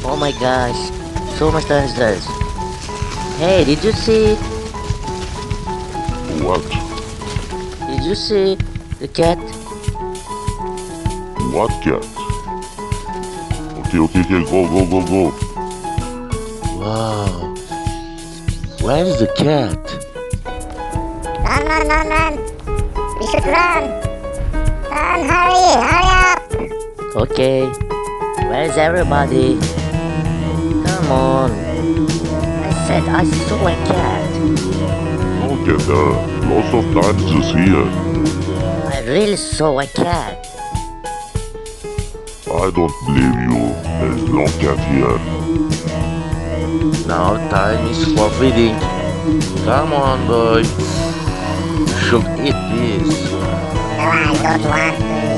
Oh my gosh, so much dinosaurs. Hey, did you see? What? Did you see the cat? What cat? Okay, go. Wow. Where is the cat? Run. We should run. Run, hurry up. Okay, where's everybody? Come on. I said I saw a cat. Okay, there are lots of dinosaurs here. I really saw a cat. I don't believe you. There's no cat here. Now time is for feeding. Come on, boy. You should eat this. No, I don't want to